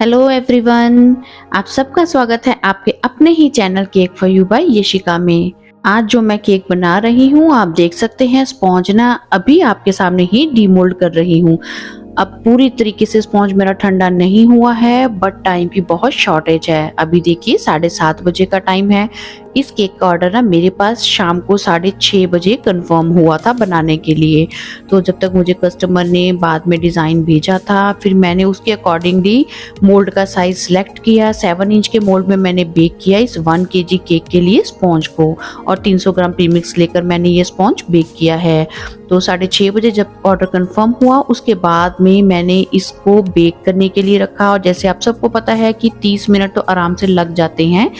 Hello everyone. आप सबका स्वागत है आपके अपने ही channel cake for you by Yashika में। आज जो मैं केक बना रही हूँ आप देख सकते हैं स्पॉन्ज ना अभी आपके सामने ही डीमोल्ड कर रही हूँ। अब पूरी तरीके से स्पॉन्ज मेरा ठंडा नहीं हुआ है बट टाइम की बहुत शॉर्टेज है। अभी देखिए 7:30 बजे का टाइम है। इस केक का ऑर्डर ना मेरे पास शाम को 6:30 बजे कंफर्म हुआ था बनाने के लिए। तो जब तक मुझे कस्टमर ने बाद में डिज़ाइन भेजा था फिर मैंने उसके अकॉर्डिंगली मोल्ड का साइज सेलेक्ट किया। 7 इंच के मोल्ड में मैंने बेक किया इस 1 केजी केक के लिए स्पॉन्ज को, और 300 ग्राम प्रीमिक्स लेकर मैंने ये स्पॉन्ज बेक किया है। तो 6:30 बजे जब ऑर्डर कंफर्म हुआ उसके बाद में मैंने इसको बेक करने के लिए रखा, और जैसे आप सबको पता है कि 30 मिनट तो आराम से लग जाते हैं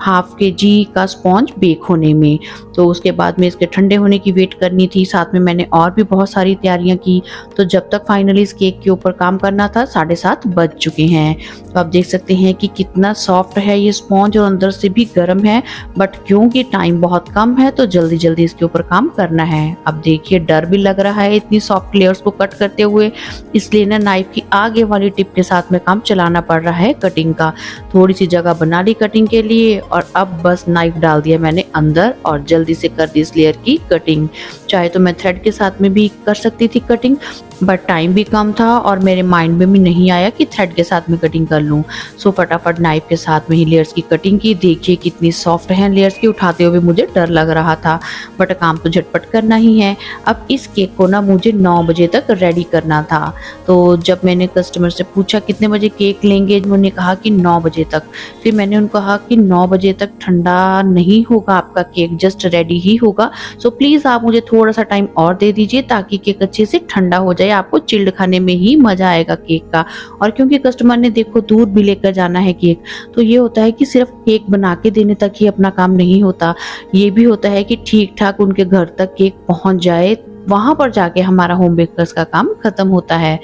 हाफ केजी का स्पॉन्ज बेक होने में। तो उसके बाद में इसके ठंडे होने की वेट करनी थी, साथ में मैंने और भी बहुत सारी तैयारियां की। तो जब तक फाइनली इस केक के ऊपर काम करना था 7:30 बज चुके हैं। तो आप देख सकते हैं कि कितना सॉफ्ट है ये स्पॉन्ज और अंदर से भी गर्म है, बट क्योंकि टाइम बहुत कम है तो जल्दी जल्दी इसके ऊपर काम करना है। अब देखिए डर भी लग रहा है इतनी सॉफ्ट लेयर्स को कट करते हुए, इसलिए ना नाइफ की आगे वाली टिप के साथ में काम चलाना पड़ रहा है कटिंग का। थोड़ी सी जगह बना ली कटिंग के लिए और अब बस नाइफ डाल दिया मैंने अंदर और जल्दी से कर दी इस लेयर की कटिंग। चाहे तो मैं थ्रेड के साथ में भी कर सकती थी कटिंग, बट टाइम भी कम था और मेरे माइंड में भी नहीं आया कि थ्रेड के साथ में कटिंग कर लूँ। सो फटाफट नाइफ के साथ में ही लेयर्स की कटिंग की। देखिए कितनी सॉफ्ट है लेयर्स की, उठाते हुए मुझे डर लग रहा था बट काम तो झटपट करना ही है। अब इस केक को ना मुझे 9 बजे तक रेडी करना था। तो जब मैंने कस्टमर से पूछा कितने बजे केक लेंगे, उन्होंने कहा कि 9 बजे तक। फिर मैंने उनको कहा कि 9 बजे तक ठंडा नहीं होगा आपका केक, जस्ट रेडी ही होगा। सो प्लीज़ आप मुझे थोड़ा सा टाइम और दे दीजिए ताकि केक अच्छे से ठंडा हो जाए, आपको चिल्ड खाने में ही मजा आएगा केक का। और क्योंकि कस्टमर ने देखो दूर भी लेकर जाना है केक, तो ये होता है कि सिर्फ केक बना के देने तक ही अपना काम नहीं होता, ये भी होता है कि ठीक ठाक उनके घर तक केक पहुंच जाए, वहां पर जाके हमारा होम बेकर्स का काम खत्म होता है।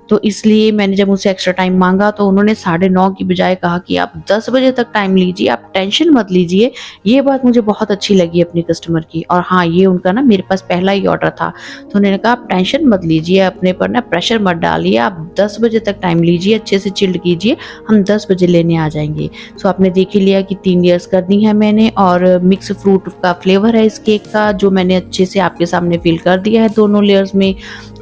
तो इसलिए मैंने जब उनसे एक्स्ट्रा टाइम मांगा तो उन्होंने 9:30 की बजाय कहा कि आप 10 बजे तक टाइम लीजिए, आप टेंशन मत लीजिए। ये बात मुझे बहुत अच्छी लगी अपने कस्टमर की। और हाँ, ये उनका ना मेरे पास पहला ही ऑर्डर था, तो उन्होंने कहा आप टेंशन मत लीजिए, अपने पर ना प्रेशर मत डालिए, आप 10 बजे तक टाइम लीजिए, अच्छे से चिल्ड कीजिए, हम 10 बजे लेने आ जाएंगे। सो आपने देख ही लिया कि 3 लेयर्स कर दी है मैंने, और मिक्स फ्रूट का फ्लेवर है इस केक का जो मैंने अच्छे से आपके सामने फिल कर दिया है दोनों लेयर्स में।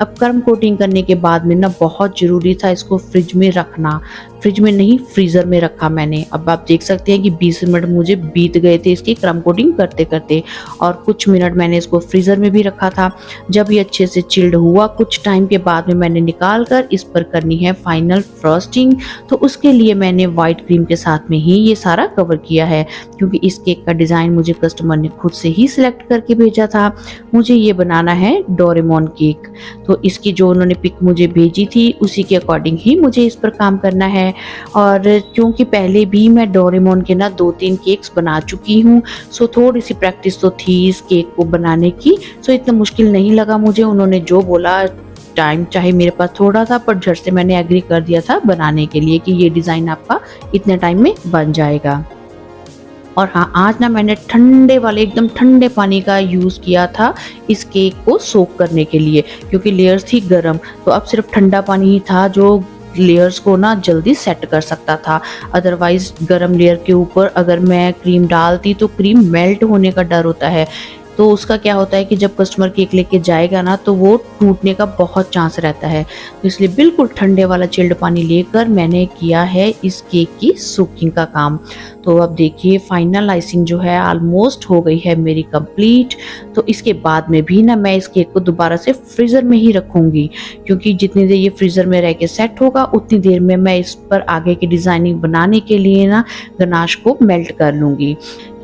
अब क्रम कोटिंग करने के बाद में ना बहुत ज़रूरी था इसको फ्रिज में रखना, फ्रिज में नहीं फ्रीज़र में रखा मैंने। अब आप देख सकते हैं कि 20 मिनट मुझे बीत गए थे इसकी क्रम कोटिंग करते करते, और कुछ मिनट मैंने इसको फ्रीज़र में भी रखा था। जब ये अच्छे से चिल्ड हुआ कुछ टाइम के बाद में मैंने निकाल कर इस पर करनी है फाइनल फ्रॉस्टिंग। तो उसके लिए मैंने वाइट क्रीम के साथ में ही ये सारा कवर किया है, क्योंकि इस केक का डिज़ाइन मुझे कस्टमर ने खुद से ही सिलेक्ट करके भेजा था। मुझे ये बनाना है डोरेमोन केक, तो इसकी जो उन्होंने पिक मुझे भेजी थी उसी के अकॉर्डिंग ही मुझे इस पर काम करना है। और क्योंकि पहले भी मैं डोरेमोन के ना 2-3 केक्स बना चुकी हूँ, सो थोड़ी सी प्रैक्टिस तो थी इस केक को बनाने की। सो इतना मुश्किल नहीं लगा मुझे। उन्होंने जो बोला, टाइम चाहे मेरे पास थोड़ा था पर झट से मैंने एग्री कर दिया था बनाने के लिए कि ये डिज़ाइन आपका इतने टाइम में बन जाएगा। और हाँ, आज ना मैंने ठंडे वाले एकदम ठंडे पानी का यूज़ किया था इस केक को सोक करने के लिए, क्योंकि लेयर्स थी गर्म, तो अब सिर्फ ठंडा पानी ही था जो लेयर्स को ना जल्दी सेट कर सकता था। अदरवाइज गर्म लेयर के ऊपर अगर मैं क्रीम डालती तो क्रीम मेल्ट होने का डर होता है, तो उसका क्या होता है कि जब कस्टमर केक लेके जाएगा ना तो वो टूटने का बहुत चांस रहता है। तो इसलिए बिल्कुल ठंडे वाला चिल्ड पानी लेकर मैंने किया है इस केक की सोकिंग का काम। तो अब देखिए फाइनल आइसिंग जो है ऑलमोस्ट हो गई है मेरी कंप्लीट। तो इसके बाद में भी ना मैं इस केक को दोबारा से फ्रीज़र में ही रखूँगी, क्योंकि जितनी देर ये फ्रीज़र में रह के सेट होगा उतनी देर में मैं इस पर आगे की डिज़ाइनिंग बनाने के लिए ना गनाश को मेल्ट कर लूँगी।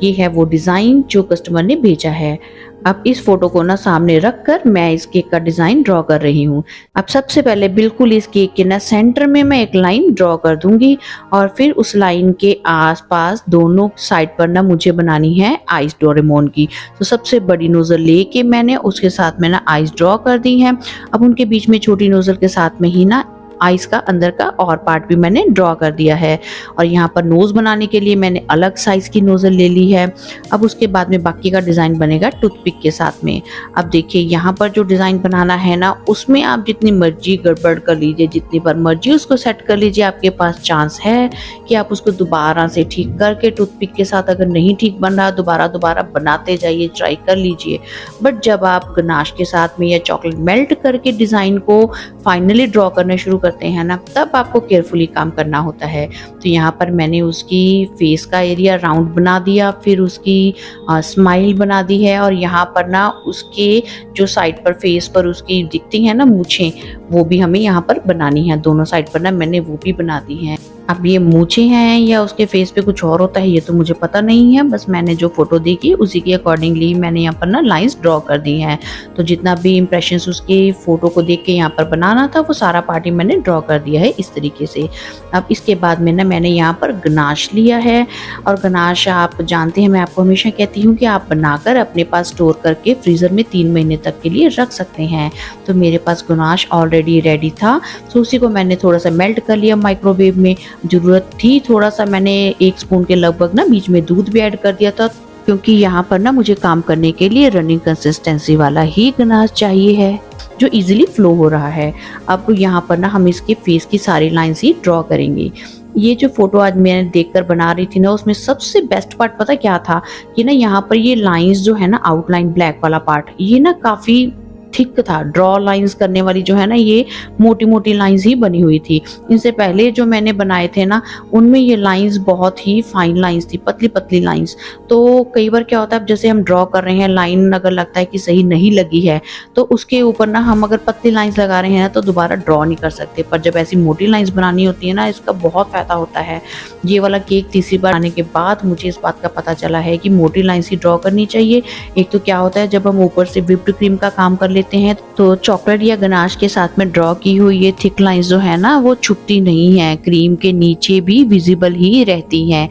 ये है वो डिज़ाइन जो कस्टमर ने भेजा है। अब इस फोटो को ना सामने रखकर मैं इस केक का डिज़ाइन ड्रॉ कर रही हूँ। अब सबसे पहले बिल्कुल इस केक के ना सेंटर में मैं एक लाइन ड्रॉ कर दूंगी, और फिर उस लाइन के आसपास दोनों साइड पर ना मुझे बनानी है आइस डोरेमोन की। तो सबसे बड़ी नोजल लेके मैंने उसके साथ में ना आइस ड्रॉ कर दी है। अब उनके बीच में छोटी नोजल के साथ में ही ना आईज का अंदर का और पार्ट भी मैंने ड्रॉ कर दिया है। और यहाँ पर नोज बनाने के लिए मैंने अलग साइज की नोजल ले ली है। अब उसके बाद में बाकी का डिजाइन बनेगा टूथपिक के साथ में। अब देखिए यहाँ पर जो डिजाइन बनाना है ना, उसमें आप जितनी मर्जी गड़बड़ कर लीजिए, जितनी बार मर्जी उसको सेट कर लीजिए, आपके पास चांस है कि आप उसको दोबारा से ठीक करके टूथपिक के साथ, अगर नहीं ठीक बन रहा दोबारा बनाते जाइए, ट्राई कर लीजिए। बट जब आप गनाश के साथ में या चॉकलेट मेल्ट करके डिजाइन को फाइनली ड्रॉ करना शुरू करते हैं ना, तब आपको केयरफुली काम करना होता है। तो यहाँ पर मैंने उसकी फेस का एरिया राउंड बना दिया, फिर उसकी स्माइल बना दी है, और यहाँ पर ना उसके जो साइड पर फेस पर उसकी दिखती है ना मूछें, वो भी हमें यहाँ पर बनानी है। दोनों साइड पर ना मैंने वो भी बना दी है। अब ये मूछें हैं या उसके फेस पे कुछ और होता है ये तो मुझे पता नहीं है, बस मैंने जो फोटो देखी उसी के अकॉर्डिंगली मैंने यहाँ पर ना लाइंस ड्रॉ कर दी हैं। तो जितना भी इम्प्रेशंस उसके फोटो को देख के यहाँ पर बनाना था वो सारा पार्ट ही मैंने ड्रॉ कर दिया है इस तरीके से। अब इसके बाद में ना मैंने यहाँ पर गनाश लिया है, और गनाश आप जानते हैं मैं आपको हमेशा कहती हूँ कि आप बनाकर अपने पास स्टोर करके फ्रीज़र में 3 महीने तक के लिए रख सकते हैं। तो मेरे पास गनाश ऑलरेडी रेडी था, तो उसी को मैंने थोड़ा सा मेल्ट कर लिया माइक्रोवेव में। जरूरत थी थोड़ा सा, मैंने 1 स्पून के लगभग ना बीच में दूध भी ऐड कर दिया था, क्योंकि यहाँ पर ना मुझे काम करने के लिए रनिंग कंसिस्टेंसी वाला ही गनाश चाहिए है जो इजीली फ्लो हो रहा है। अब यहाँ पर ना हम इसके फेस की सारी लाइंस ही ड्रॉ करेंगे। ये जो फोटो आज मैंने देखकर बना रही थी ना, उसमें सबसे बेस्ट पार्ट पता क्या था कि ना यहाँ पर ये लाइंस जो है ना, आउटलाइन ब्लैक वाला पार्ट, ये ना काफी थिक था। ड्रॉ लाइंस करने वाली जो है ना, ये मोटी मोटी लाइंस ही बनी हुई थी। इनसे पहले जो मैंने बनाए थे ना, उनमें ये लाइंस बहुत ही फाइन लाइंस थी, पतली पतली लाइंस। तो कई बार क्या होता है, जैसे हम ड्रॉ कर रहे हैं, लाइन अगर लगता है कि सही नहीं लगी है तो उसके ऊपर ना हम अगर पतली लाइंस लगा रहे हैं तो दोबारा ड्रॉ नहीं कर सकते। पर जब ऐसी मोटी लाइंस बनानी होती है ना, इसका बहुत फायदा होता है। ये वाला केक तीसरी बार आने के बाद मुझे इस बात का पता चला है कि मोटी लाइंस ही ड्रॉ करनी चाहिए। एक तो क्या होता है, जब हम ऊपर से व्हिप्ड क्रीम का काम कर लेते हैं तो चॉकलेट या गनाश के साथ में ड्रॉ की हुई ये थिक लाइंस जो है ना, वो छुपती नहीं है, क्रीम के नीचे भी विजिबल ही रहती हैं।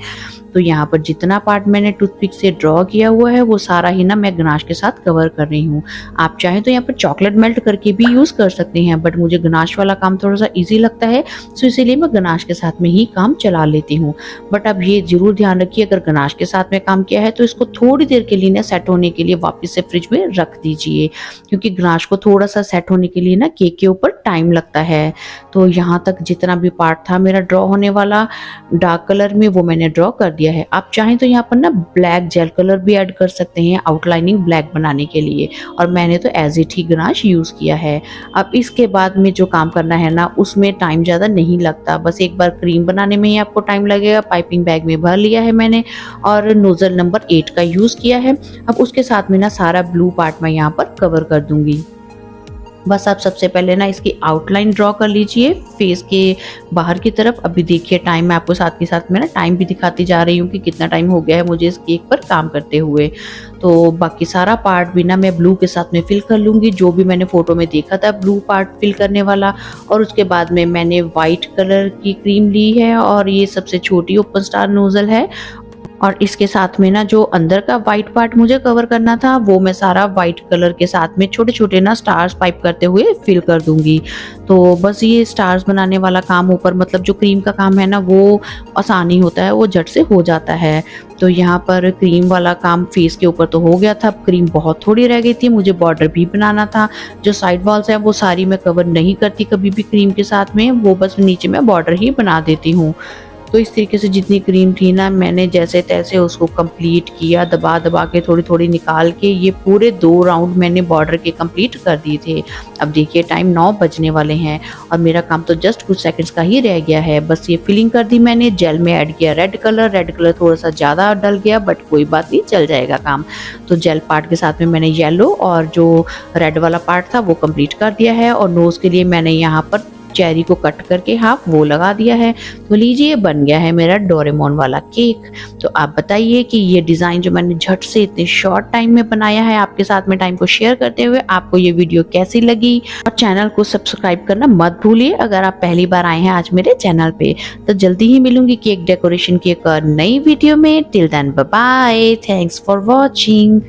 तो यहाँ पर जितना पार्ट मैंने टूथपिक से ड्रॉ किया हुआ है वो सारा ही ना मैं गनाश के साथ कवर कर रही हूँ। आप चाहें तो यहाँ पर चॉकलेट मेल्ट करके भी यूज कर सकते हैं, बट मुझे गनाश वाला काम थोड़ा सा इजी लगता है, तो इसीलिए मैं गनाश के साथ में ही काम चला लेती हूँ। बट अब ये जरूर ध्यान रखिए, अगर गनाश के साथ में काम किया है तो इसको थोड़ी देर के लिए ना सेट होने के लिए वापस से फ्रिज में रख दीजिए, क्योंकि गनाश को थोड़ा सा सेट होने के लिए ना केक के ऊपर टाइम लगता है। तो यहाँ तक जितना भी पार्ट था मेरा ड्रॉ होने वाला डार्क कलर में, वो मैंने ड्रॉ कर दिया है। आप चाहें तो यहाँ पर ना ब्लैक जेल कलर भी ऐड कर सकते हैं आउटलाइनिंग ब्लैक बनाने के लिए, और मैंने तो एज इट ही गनाश यूज किया है। अब इसके बाद में जो काम करना है ना, उसमें टाइम ज्यादा नहीं लगता, बस एक बार क्रीम बनाने में ही आपको टाइम लगेगा। पाइपिंग बैग में भर लिया है मैंने और नोजल नंबर 8 का यूज किया है। अब उसके साथ में ना सारा ब्लू पार्ट मैं यहाँ पर कवर कर दूंगी। बस आप सबसे पहले ना इसकी आउटलाइन ड्रॉ कर लीजिए फेस के बाहर की तरफ। अभी देखिए टाइम मैं आपको साथ के साथ में ना टाइम भी दिखाती जा रही हूँ कि कितना टाइम हो गया है मुझे इस केक पर काम करते हुए। तो बाकी सारा पार्ट भी ना मैं ब्लू के साथ में फिल कर लूँगी, जो भी मैंने फोटो में देखा था ब्लू पार्ट फिल करने वाला। और उसके बाद में मैंने वाइट कलर की क्रीम ली है, और ये सबसे छोटी ओपन स्टार नोजल है, और इसके साथ में ना जो अंदर का वाइट पार्ट मुझे कवर करना था वो मैं सारा वाइट कलर के साथ में छोटे छोटे ना स्टार्स पाइप करते हुए फिल कर दूंगी। तो बस ये स्टार्स बनाने वाला काम ऊपर, मतलब जो क्रीम का काम है ना, वो आसानी होता है, वो झट से हो जाता है। तो यहाँ पर क्रीम वाला काम फेस के ऊपर तो हो गया था, क्रीम बहुत थोड़ी रह गई थी, मुझे बॉर्डर भी बनाना था। जो साइड वॉल्स है वो सारी मैं कवर नहीं करती कभी भी क्रीम के साथ में, वो बस नीचे मैं बॉर्डर ही बना देती हूँ। तो इस तरीके से जितनी क्रीम थी ना, मैंने जैसे तैसे उसको कंप्लीट किया, दबा दबा के थोड़ी थोड़ी निकाल के ये पूरे 2 राउंड मैंने बॉर्डर के कंप्लीट कर दिए थे। अब देखिए टाइम 9 बजने वाले हैं और मेरा काम तो जस्ट कुछ सेकंड्स का ही रह गया है। बस ये फिलिंग कर दी मैंने, जेल में ऐड किया रेड कलर थोड़ा सा ज़्यादा डल गया, बट कोई बात नहीं, चल जाएगा काम। तो जेल पार्ट के साथ में मैंने येलो और जो रेड वाला पार्ट था वो कंप्लीट कर दिया है, और नोज के लिए मैंने यहाँ पर चेरी को कट करके हाफ वो लगा दिया है। तो लीजिए बन गया है मेरा डोरेमोन वाला केक। तो आप बताइए कि ये डिजाइन जो मैंने झट से इतने शॉर्ट टाइम में बनाया है आपके साथ में टाइम को शेयर करते हुए, आपको ये वीडियो कैसी लगी, और चैनल को सब्सक्राइब करना मत भूलिए अगर आप पहली बार आए हैं आज मेरे चैनल पे। तो जल्दी ही मिलूंगी केक डेकोरेशन की एक और नई वीडियो में। Till then bye bye, thanks for watching.